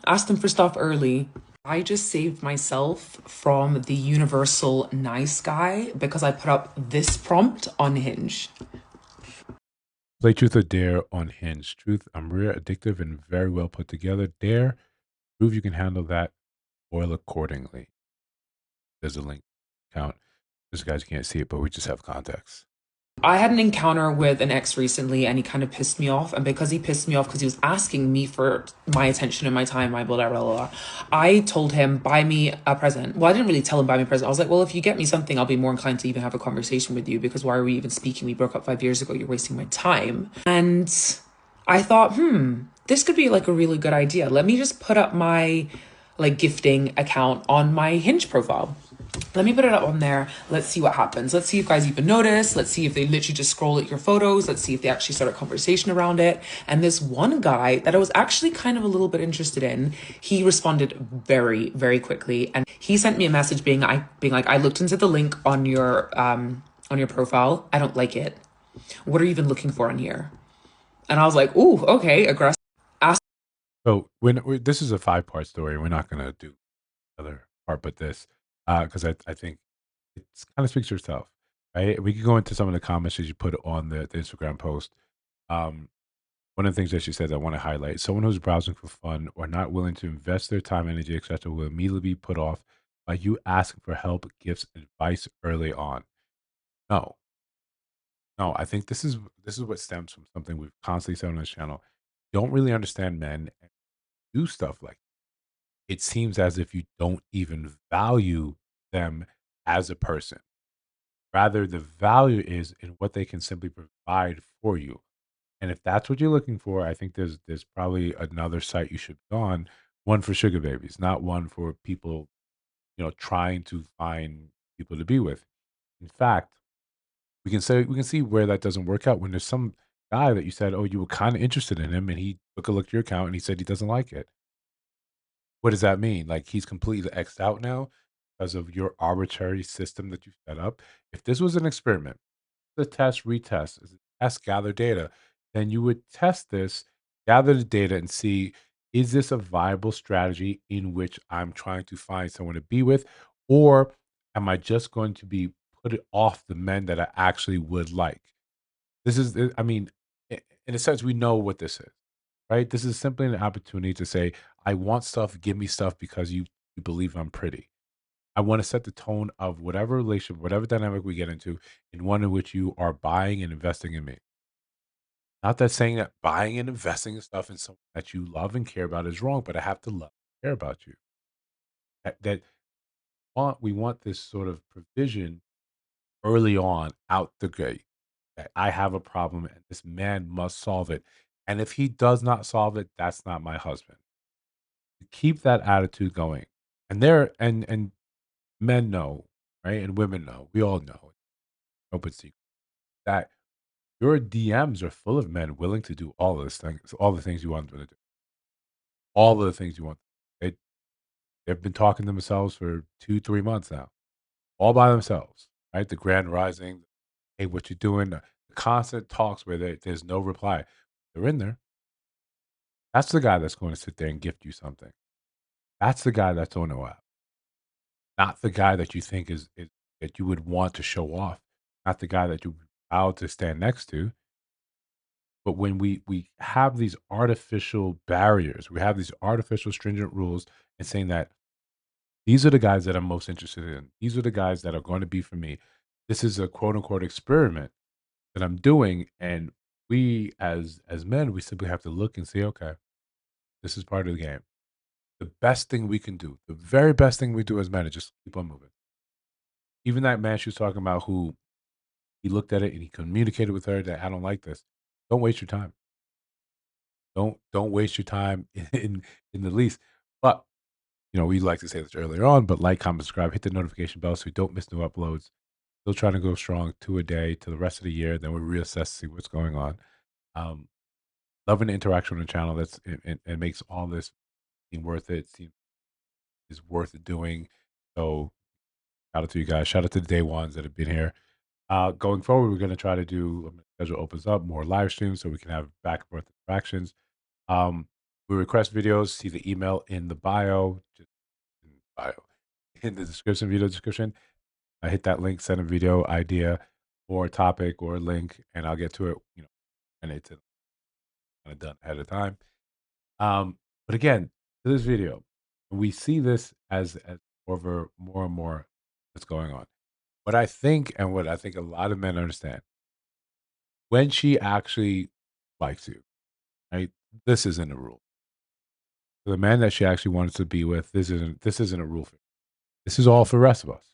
Ask them for stuff early. I just saved myself from the universal nice guy because I put up this prompt on Hinge. Play Truth or Dare on Hinge. Truth, I'm rare, addictive, and very well put together. Dare, prove you can handle that. Boil accordingly. There's a link. Count. This guys can't see it, but we just have context. I had an encounter with an ex recently and he kind of pissed me off. And because he pissed me off because he was asking me for my attention and my time, my blah, blah, blah, blah, I told him, buy me a present. Well, I didn't really tell him, buy me a present. I was like, well, if you get me something, I'll be more inclined to even have a conversation with you because why are we even speaking? We broke up 5 years ago. You're wasting my time. And I thought, this could be like a really good idea. Let me just put up my like gifting account on my Hinge profile. Let me put it up on there. Let's see what happens. Let's see if guys even notice. Let's see if they literally just scroll at your photos. Let's see if they actually start a conversation around it. And this one guy that I was actually kind of a little bit interested in, he responded very, very quickly. And he sent me a message being like, I looked into the link on your profile. I don't like it. What are you even looking for on here? And I was like, ooh, okay, aggressive. Ask. So this is a 5-part story. We're not going to do the other part, but this, because I think it kind of speaks for itself, right? We could go into some of the comments that you put on the Instagram post. Um, One of the things that she said I want to highlight: someone who's browsing for fun or not willing to invest their time, energy, etc., will immediately be put off by you asking for help, gifts, advice early on. No, no, I think this is what stems from something we've constantly said on this channel. Don't really understand men and do stuff like it seems as if you don't even value them as a person. Rather, the value is in what they can simply provide for you. And if that's what you're looking for, I think there's probably another site you should be on, one for sugar babies, not one for people, trying to find people to be with. In fact, we can see where that doesn't work out when there's some guy that you said, oh, you were kind of interested in him, and he took a look at your account and he said he doesn't like it. What does that mean? Like he's completely X'd out now because of your arbitrary system that you set up. If this was an experiment, the test, retest, test, gather data, then you would test this, gather the data, and see, is this a viable strategy in which I'm trying to find someone to be with, or am I just going to be put it off the men that I actually would like? This is, I mean, in a sense, we know what this is, right? This is simply an opportunity to say, I want stuff, give me stuff because you believe I'm pretty. I want to set the tone of whatever relationship, whatever dynamic we get into, in one in which you are buying and investing in me. Not that saying that buying and investing in stuff in someone that you love and care about is wrong, but I have to love and care about you. That we want this sort of provision early on out the gate. That I have a problem and this man must solve it. And if he does not solve it, that's not my husband. Keep that attitude going. And men know, right? And women know. We all know. Open secret that your DMs are full of men willing to do all this things, all the things you want them to do, all of the things you want. They they've been talking to themselves for 2, 3 months now, all by themselves, right? The grand rising, hey, what you doing? The constant talks where there's no reply. They're in there. That's the guy that's going to sit there and gift you something. That's the guy that's on the app, not the guy that you think is that you would want to show off, not the guy that you're proud to stand next to. But when we have these artificial barriers, we have these artificial stringent rules and saying that these are the guys that I'm most interested in. These are the guys that are going to be for me. This is a quote unquote experiment that I'm doing. And we as men, we simply have to look and say, okay, this is part of the game. The best thing we can do, the very best thing we do as men is just keep on moving. Even that man she was talking about who he looked at it and he communicated with her that I don't like this. Don't waste your time. Don't waste your time in the least. But we like to say this earlier on, but like, comment, subscribe, hit the notification bell so you don't miss new uploads. Still trying to go strong 2 a day to the rest of the year. Then we'll reassess, see what's going on. Um, Loving the interaction on the channel. It makes all this seem worth it. Seem is worth doing. So shout out to you guys. Shout out to the day ones that have been here. Going forward, we're going to try to do, when the schedule opens up, more live streams so we can have back and forth interactions. Um, We request videos. See the email in the bio. Just in the bio, in the description, video description. I hit that link, send a video idea or a topic or a link, and I'll get to it. And it's kind of done ahead of time. But again, to this video, we see this as more and more that's going on. What I think a lot of men understand, when she actually likes you, right? This isn't a rule. For the man that she actually wants to be with, this isn't a rule for. This is all for the rest of us.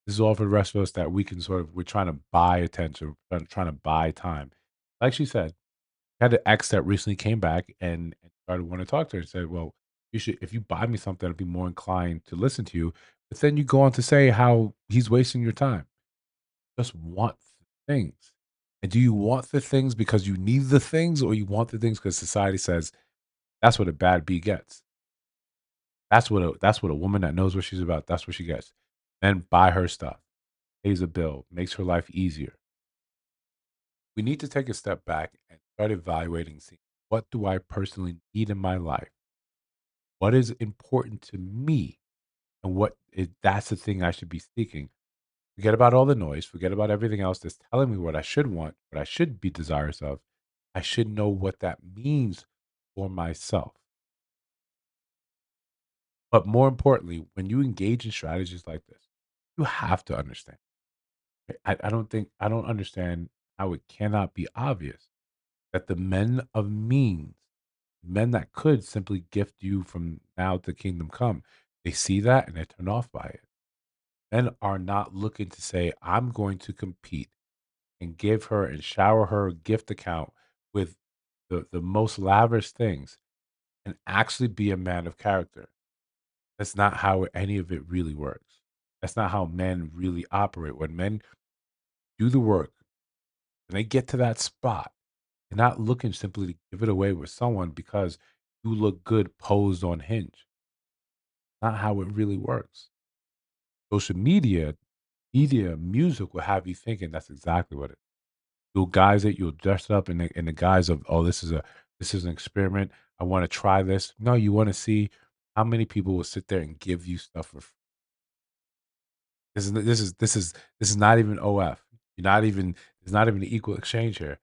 This is all for the rest of us that we can we're trying to buy attention, trying to buy time. Like she said, had an ex that recently came back and started wanting to talk to her and said, "Well, you should if you buy me something, I'd be more inclined to listen to you." But then you go on to say how he's wasting your time. Just want the things. And do you want the things because you need the things, or you want the things because society says that's what a bad bee gets? That's what a woman that knows what she's about. That's what she gets. Then buy her stuff, pays a bill, makes her life easier. We need to take a step back and start evaluating, see what do I personally need in my life? What is important to me? And that's the thing I should be seeking. Forget about all the noise, forget about everything else that's telling me what I should want, what I should be desirous of. I should know what that means for myself. But more importantly, when you engage in strategies like this, you have to understand. I don't understand how it cannot be obvious that the men of means, men that could simply gift you from now to kingdom come, they see that and they're turned off by it. Men are not looking to say, I'm going to compete and give her and shower her gift account with the most lavish things and actually be a man of character. That's not how any of it really works. That's not how men really operate. When men do the work and they get to that spot, they're not looking simply to give it away with someone because you look good posed on Hinge. Not how it really works. Social media, music will have you thinking that's exactly what it is. You'll guise it, you'll dress it up in the guise of, oh, this is an experiment. I want to try this. No, you want to see how many people will sit there and give you stuff for free. This is not even OF. You're not even There's not even an equal exchange here.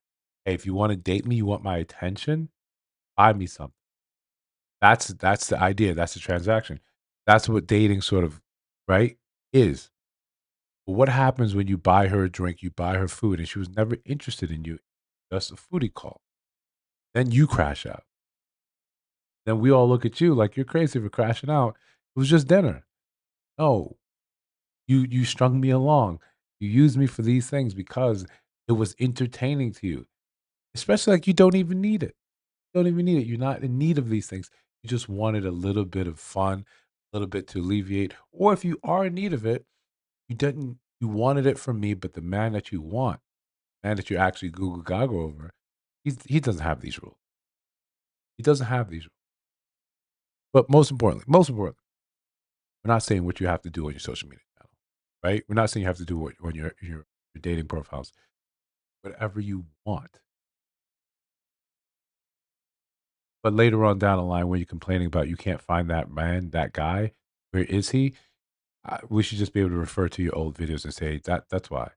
Hey, if you want to date me, you want my attention, buy me something. That's the idea. That's the transaction. That's what dating sort of right is. But what happens when you buy her a drink, you buy her food, and she was never interested in you? Just a foodie call. Then you crash out. Then we all look at you like you're crazy for crashing out. It was just dinner. No, you strung me along. You used me for these things because it was entertaining to you. Especially like you don't even need it. You don't even need it. You're not in need of these things. You just wanted a little bit of fun, a little bit to alleviate. Or if you are in need of it, you wanted it from me, but the man that you want, man that you actually Google Gaga over, he doesn't have these rules. He doesn't have these rules. But most importantly, we're not saying what you have to do on your social media channel, right? We're not saying you have to do what on your dating profiles. Whatever you want. But later on down the line, when you're complaining about you can't find that man, that guy, where is he? We should just be able to refer to your old videos and say that's why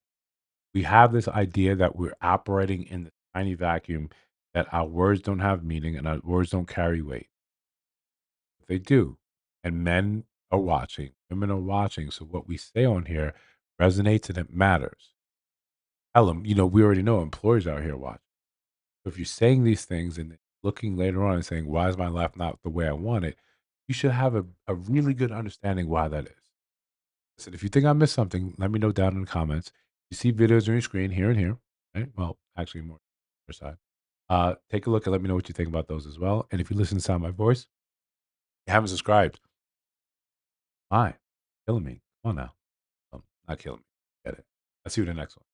we have this idea that we're operating in the tiny vacuum, that our words don't have meaning and our words don't carry weight. They do, and men are watching, women are watching. So what we say on here resonates and it matters. Tell them, we already know employers out here watching. So if you're saying these things and looking later on and saying, why is my life not the way I want it? You should have a really good understanding why that is. Listen, if you think I missed something, let me know down in the comments. You see videos on your screen here and here, right? Well, actually more on the other side. Take a look and let me know what you think about those as well. And if you listen to the sound of my voice, you haven't subscribed, why? Killing me. Come on now. Not killing me. Get it. I'll see you in the next one.